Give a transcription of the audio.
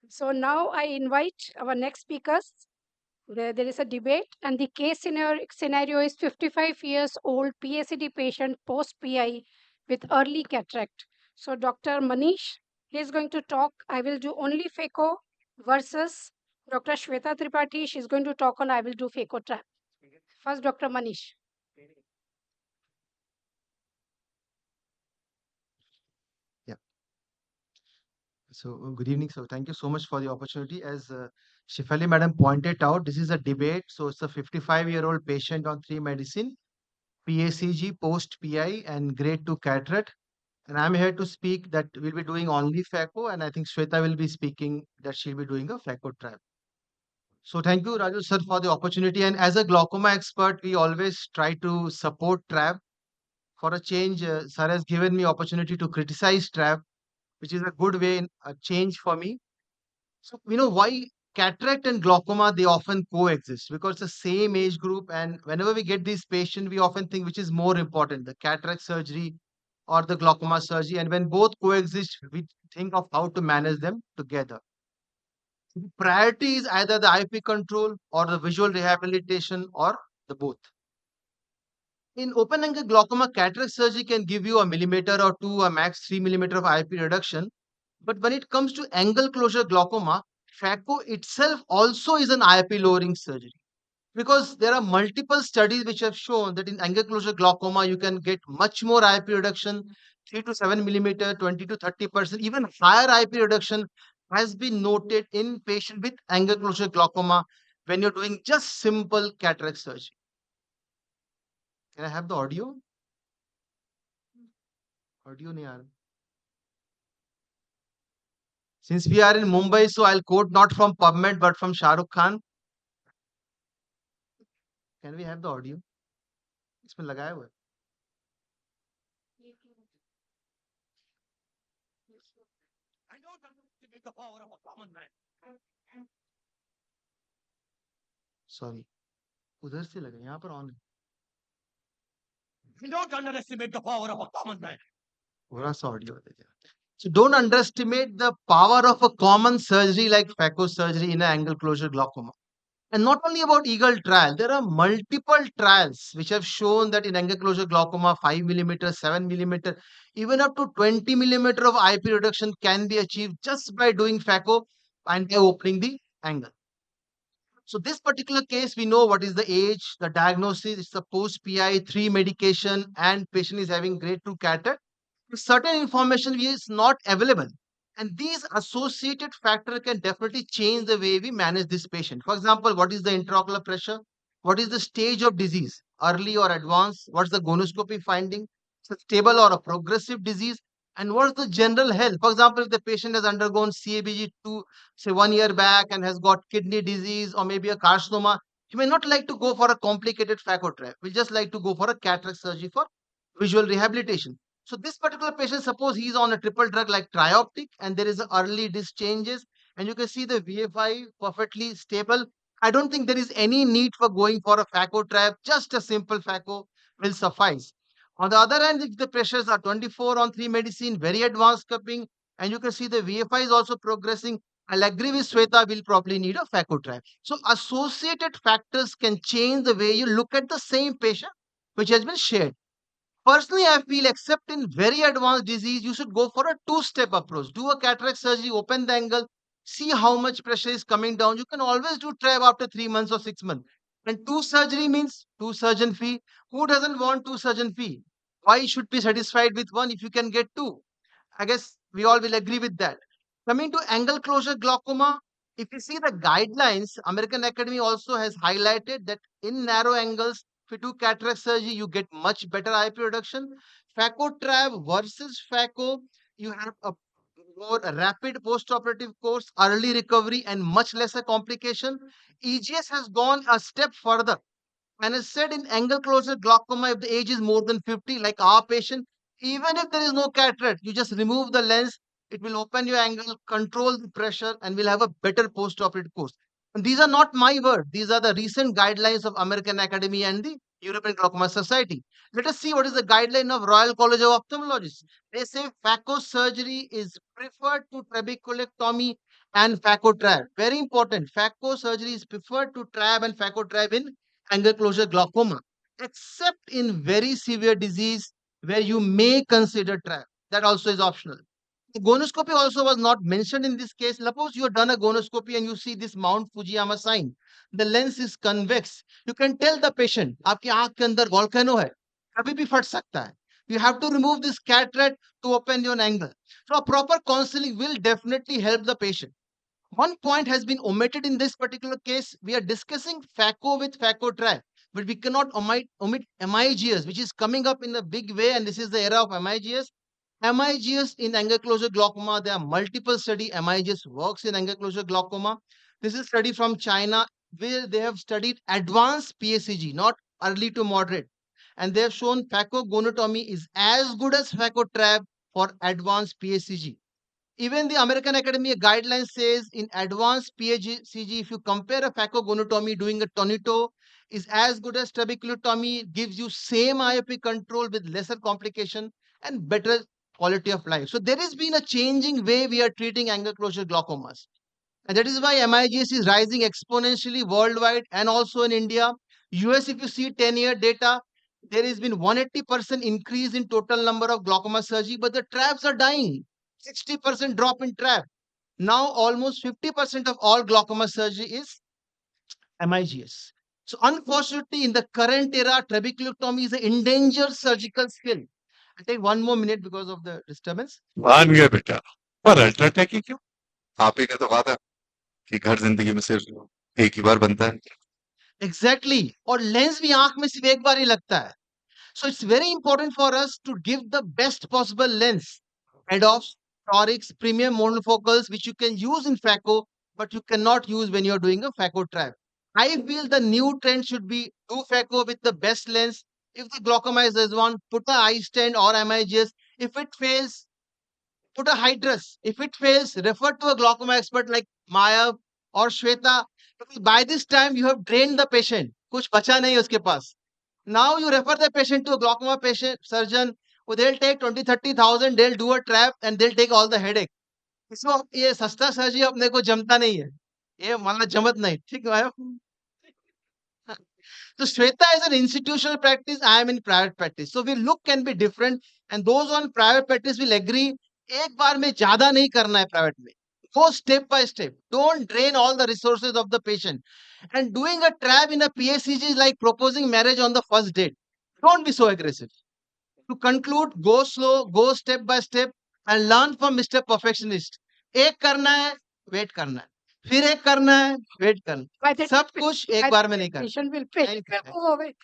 So now I invite our next speakers. There is a debate, and the case scenario is 55 years old PACD patient post PI with early cataract. So Dr. Manish, he is going to talk. I will do only Phaco versus Dr. Shweta Tripathi. She's going to talk on I will do Phaco trap. First, Dr. Manish. Yeah. So good evening. So thank you so much for the opportunity. As Shifali Madam pointed out, this is a debate. So it's a 55-year-old patient on three medicine, PACG, post PI, and grade 2 cataract. And I'm here to speak that we'll be doing only Phaco, and I think Shweta will be speaking that she'll be doing a Phaco trap. So thank you, Raju sir, for the opportunity. And as a glaucoma expert, we always try to support trap. For a change, sir has given me opportunity to criticize trap, which is a good way in a change for me. So, why cataract and glaucoma, they often coexist because it's the same age group. And whenever we get these patients, we often think which is more important, the cataract surgery or the glaucoma surgery. And when both coexist, we think of how to manage them together. The priority is either the IP control or the visual rehabilitation or the both. In open angle glaucoma, cataract surgery can give you a millimeter or two, a max 3 millimeter of IP reduction. But when it comes to angle closure glaucoma, Phaco itself also is an IOP lowering surgery because there are multiple studies which have shown that in angle closure glaucoma you can get much more IOP reduction, 3 to 7 millimeter, 20 to 30%, even higher IOP reduction has been noted in patient with angle closure glaucoma when you're doing just simple cataract surgery. Can I have the audio? Audio nahi aa raha. Since we are in Mumbai, so I'll quote not from PubMed but from Shah Rukh Khan. Can we have the audio? इसमें लगाया हुआ है. I don't underestimate the power of a common man. Sorry, उधर से लगा, यहाँ पर on है. I don't underestimate the power of a common man. थोड़ा सा audio they they. So don't underestimate the power of a common surgery like phaco surgery in an angle closure glaucoma. And not only about Eagle trial, there are multiple trials which have shown that in angle closure glaucoma, 5 millimeter, 7 millimeter, even up to 20 millimeter of IP reduction can be achieved just by doing phaco and by opening the angle. So this particular case, we know what is the age, the diagnosis, it's a post PI, 3 medication, and patient is having grade 2 cataract. Certain information is not available. And these associated factor can definitely change the way we manage this patient. For example, what is the intraocular pressure? What is the stage of disease? Early or advanced? What's the gonoscopy finding? It's a stable or a progressive disease? And what's the general health? For example, if the patient has undergone CABG two, say 1 year back and has got kidney disease or maybe a carcinoma, he may not like to go for a complicated phaco trap. We just like to go for a cataract surgery for visual rehabilitation. So this particular patient, suppose he is on a triple drug like trioptic and there is a early disc changes and you can see the VFI perfectly stable. I don't think there is any need for going for a phaco trap. Just a simple phaco will suffice. On the other hand, if the pressures are 24 on 3 medicine, very advanced cupping, and you can see the VFI is also progressing, I'll agree with Sweta, will probably need a phaco trap. So associated factors can change the way you look at the same patient which has been shared. Personally, I feel except in very advanced disease, you should go for a two-step approach. Do a cataract surgery, open the angle, see how much pressure is coming down. You can always do TRAB after 3 months or 6 months. And two surgery means two surgeon fee. Who doesn't want two surgeon fee? Why should be satisfied with one if you can get two? I guess we all will agree with that. Coming to angle closure glaucoma, if you see the guidelines, American Academy also has highlighted that in narrow angles, if you do cataract surgery, you get much better IP reduction. Phaco trab versus phaco, you have a more rapid post-operative course, early recovery, and much lesser complication. EGS has gone a step further and has said in angle closure glaucoma, if the age is more than 50, like our patient, even if there is no cataract, you just remove the lens, it will open your angle, control the pressure, and will have a better post-operative course. And these are not my words. These are the recent guidelines of American Academy and the European Glaucoma Society. Let us see what is the guideline of Royal College of Ophthalmologists. They say phaco surgery is preferred to trabeculectomy and Phaco trab. Very important. Phaco surgery is preferred to trab and Phaco trab in angle closure glaucoma, except in very severe disease where you may consider trab. That also is optional. Gonoscopy also was not mentioned in this case. Suppose you have done a gonoscopy and you see this Mount Fujiyama sign. The lens is convex. You can tell the patient, आपकी आंख के अंदर volcano है, कभी भी फट सकता है. You have to remove this cataract to open your angle. So a proper counseling will definitely help the patient. One point has been omitted in this particular case. We are discussing Phaco with Phaco trap, but we cannot omit MIGS, which is coming up in a big way, and this is the era of MIGS. MIGS in angle closure glaucoma, there are multiple study. MIGS works in angle closure glaucoma. This is a study from China where they have studied advanced PACG, not early to moderate. And they have shown phacogonotomy is as good as phaco trap for advanced PACG. Even the American Academy guidelines says in advanced PACG, if you compare a phacogonotomy, doing a tonito is as good as trabeculotomy, gives you same IOP control with lesser complication and better quality of life. So there has been a changing way we are treating angle closure glaucomas. And that is why MIGS is rising exponentially worldwide and also in India. US, if you see 10-year data, there has been 180% increase in total number of glaucoma surgery, but the traps are dying. 60% drop in trap. Now almost 50% of all glaucoma surgery is MIGS. So unfortunately, in the current era, trabeculotomy is an endangered surgical skill. I'll take one more minute because of the disturbance. मान गया बेटा पर UltraTech ही क्यों आप ही ने तो कहा था कि घर जिंदगी में सिर्फ एक ही बार बनता है Exactly. और लेंस भी आंख में सिर्फ एक बार ही लगता है. So it's very important for us to give the best possible lens. EDOFs, torics, premium monofocals, which you can use in phaco, but you cannot use when you're doing a phaco trap. I feel the new trend should be do phaco with the best lens. If the glaucoma is this one, put a eye stand or MIGS. If it fails, put a hydrus. If it fails, refer to a glaucoma expert like Maya or Shweta. Because by this time, you have drained the patient. कुछ बचा नहीं है उसके पास. Now you refer the patient to a glaucoma patient surgeon. Who they'll take 20, 30,000. They'll do a trap and they'll take all the headache. इसमें ये सस्ता surgery अपने को जमता नहीं है. ये मतलब जमत नहीं. ठीक है. So Shweta is an institutional practice. I am in private practice. So we look can be different, and those on private practice will agree. एक बार में ज्यादा नहीं करना है private में. Go step by step. Don't drain all the resources of the patient. And doing a trap in a PACG is like proposing marriage on the first date. Don't be so aggressive. To conclude, go slow, go step by step, and learn from Mr. Perfectionist. एक करना है, wait करना है. फिर एक करना है, wait करना है. By the सब कुछ एक बार में नहीं करना. patient will pay. Thank you. Will go away.